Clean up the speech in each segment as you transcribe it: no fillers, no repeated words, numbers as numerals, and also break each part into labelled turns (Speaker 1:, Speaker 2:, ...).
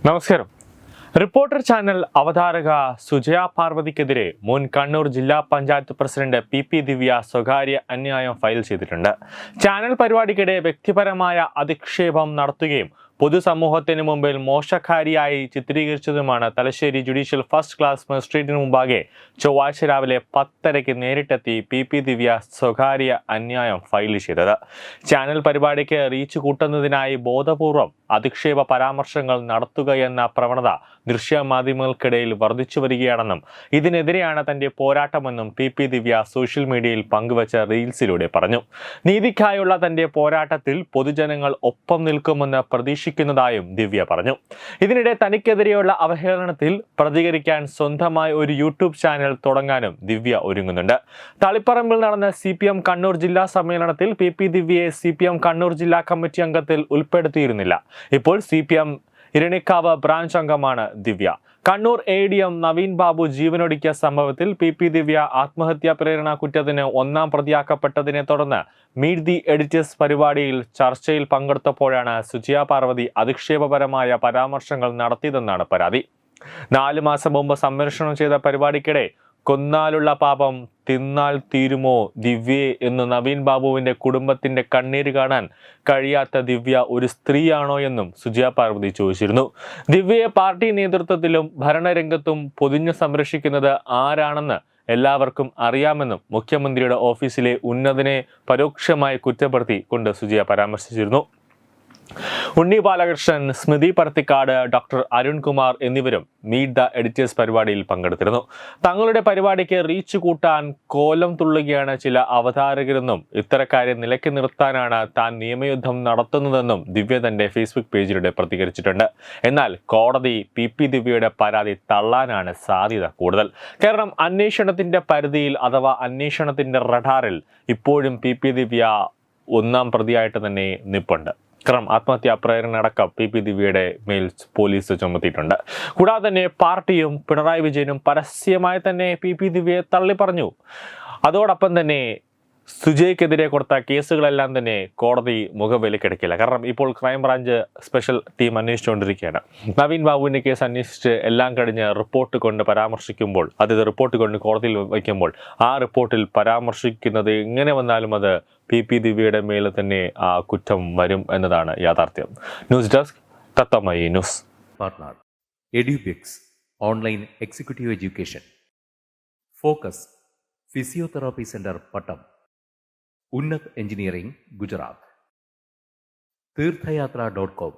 Speaker 1: നമസ്കാരം. Reporter channel അവതാരക Sujaya പാർവതിക്കെതിരെ മുൻ കണ്ണൂർ ജില്ലാ പഞ്ചായത്ത് പ്രസിഡന്റ് പി ദിവ്യ സ്വകാര്യ അന്യായം ഫയൽ ചെയ്തിട്ടുണ്ട്. ചാനൽ പരിപാടിക്കിടെ വ്യക്തിപരമായ അധിക്ഷേപം നടത്തുകയും പൊതുസമൂഹത്തിന് മുമ്പിൽ മോശക്കാരിയായി ചിത്രീകരിച്ചതുമാണ് തലശ്ശേരി ജുഡീഷ്യൽ ഫസ്റ്റ് ക്ലാസ് മജിസ്ട്രേറ്റിന് മുമ്പാകെ ചൊവ്വാഴ്ച രാവിലെ 10:30 നേരിട്ടെത്തി പി ദിവ്യ സ്വകാര്യ അന്യായം ഫയൽ ചെയ്തത്. ചാനൽ പരിപാടിക്ക് റീച്ച് കൂട്ടുന്നതിനായി ബോധപൂർവം അധിക്ഷേപ പരാമർശങ്ങൾ നടത്തുകയെന്ന പ്രവണത ദൃശ്യമാധ്യമങ്ങൾക്കിടയിൽ വർദ്ധിച്ചു വരികയാണെന്നും ഇതിനെതിരെയാണ് തന്റെ പോരാട്ടമെന്നും പി ദിവ്യ സോഷ്യൽ മീഡിയയിൽ പങ്കുവച്ച റീൽസിലൂടെ പറഞ്ഞു. നീതിക്കായുള്ള തന്റെ പോരാട്ടത്തിൽ പൊതുജനങ്ങൾ ഒപ്പം നിൽക്കുമെന്ന് പ്രതീക്ഷിക്കുന്നതായും ദിവ്യ പറഞ്ഞു. ഇതിനിടെ തനിക്കെതിരെയുള്ള അവഹേളനത്തിൽ പ്രതികരിക്കാൻ സ്വന്തമായി ഒരു യൂട്യൂബ് ചാനൽ തുടങ്ങാനും ദിവ്യ ഒരുങ്ങുന്നുണ്ട്. തളിപ്പറമ്പിൽ നടന്ന CPM കണ്ണൂർ ജില്ലാ സമ്മേളനത്തിൽ പി ദിവ്യയെ CPM കണ്ണൂർ ജില്ലാ കമ്മിറ്റി അംഗത്തിൽ ഉൾപ്പെടുത്തിയിരുന്നില്ല. ഇപ്പോൾ CPM ഇരണിക്കാവ് ബ്രാഞ്ച് അംഗമാണ് ദിവ്യ. കണ്ണൂർ ADM നവീൻ ബാബു ജീവനൊടുക്കിയ സംഭവത്തിൽ പി ദിവ്യ ആത്മഹത്യാ പ്രേരണ കുറ്റത്തിന് 1-ാം പ്രതിയാക്കപ്പെട്ടതിനെ തുടർന്ന് മീറ്റ് ദി എഡിറ്റേഴ്സ് പരിപാടിയിൽ ചർച്ചയിൽ പങ്കെടുത്തപ്പോഴാണ് സുജയ പാർവതി അധിക്ഷേപപരമായ പരാമർശങ്ങൾ നടത്തിയതെന്നാണ് പരാതി. 4 മാസം മുമ്പ് സംപ്രേഷണം ചെയ്ത പരിപാടിക്കിടെ കൊന്നാലുള്ള പാപം തിന്നാൽ തീരുമോ ദിവ്യേ എന്ന് നവീൻ ബാബുവിന്റെ കുടുംബത്തിന്റെ കണ്ണീര് കാണാൻ കഴിയാത്ത ദിവ്യ ഒരു സ്ത്രീയാണോ എന്നും സുജയ പാർവതി ചോദിച്ചിരുന്നു. ദിവ്യയെ പാർട്ടി നേതൃത്വത്തിലും ഭരണരംഗത്തും പൊതിഞ്ഞു സംരക്ഷിക്കുന്നത് ആരാണെന്ന് എല്ലാവർക്കും അറിയാമെന്നും മുഖ്യമന്ത്രിയുടെ ഓഫീസിലെ ഉന്നതനെ പരോക്ഷമായി കുറ്റപ്പെടുത്തി കൊണ്ട് സുജയ പരാമർശിച്ചിരുന്നു. ഉണ്ണി ബാലകൃഷ്ണൻ, സ്മൃതി പർത്തിക്കാട്, ഡോക്ടർ അരുൺകുമാർ എന്നിവരും മീറ്റ് ദ എഡിറ്റേഴ്സ് പരിപാടിയിൽ പങ്കെടുത്തിരുന്നു. തങ്ങളുടെ പരിപാടിക്ക് റീച്ച് കൂട്ടാൻ കോലം തുള്ളുകയാണ് ചില അവതാരകരെന്നും ഇത്തരക്കാരെ നിലയ്ക്ക് നിർത്താനാണ് താൻ നിയമയുദ്ധം നടത്തുന്നതെന്നും ദിവ്യ തന്റെ ഫേസ്ബുക്ക് പേജിലൂടെ പ്രതികരിച്ചിട്ടുണ്ട്. എന്നാൽ കോടതി പി ദിവ്യയുടെ പരാതി തള്ളാനാണ് സാധ്യത കൂടുതൽ. കാരണം അന്വേഷണത്തിന്റെ പരിധിയിൽ അഥവാ അന്വേഷണത്തിന്റെ റഡാറിൽ ഇപ്പോഴും പി ദിവ്യ 1-ാം പ്രതിയായിട്ട് തന്നെ നിൽപ്പുണ്ട്. ആത്മഹത്യാ പ്രേരണയടക്കം പി ദിവ്യയുടെ മേൽ പോലീസ് ചുമത്തിയിട്ടുണ്ട്. കൂടാതെ തന്നെ പാർട്ടിയും പിണറായി വിജയനും പരസ്യമായി തന്നെ പി ദിവ്യയെ തള്ളി പറഞ്ഞു. അതോടൊപ്പം തന്നെ സുജയ്ക്കെതിരെ കൊടുത്ത കേസുകളെല്ലാം തന്നെ കോടതി മുഖവിലക്കെടുക്കില്ല. കാരണം ഇപ്പോൾ ക്രൈംബ്രാഞ്ച് സ്പെഷ്യൽ ടീം അന്വേഷിച്ചുകൊണ്ടിരിക്കുകയാണ്. നവീൻ ബാബുവിൻ്റെ കേസ് അന്വേഷിച്ച് എല്ലാം കഴിഞ്ഞ് റിപ്പോർട്ട് കൊണ്ട് പരാമർശിക്കുമ്പോൾ റിപ്പോർട്ട് കൊണ്ട് കോടതിയിൽ വയ്ക്കുമ്പോൾ ആ റിപ്പോർട്ടിൽ പരാമർശിക്കുന്നത് എങ്ങനെ വന്നാലും അത് പി ദിവ്യയുടെ മേൽ തന്നെ ആ കുറ്റം വരും എന്നതാണ് യാഥാർത്ഥ്യം. News desk Thathamayi news.
Speaker 2: Partner Edubix online executive education, focus physiotherapy centre Pattom, Unnath engineering Gujarat, തീർത്ഥയാത്ര.com,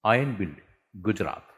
Speaker 2: അയൺ ബിൽഡ് ഗുജറാത്ത്.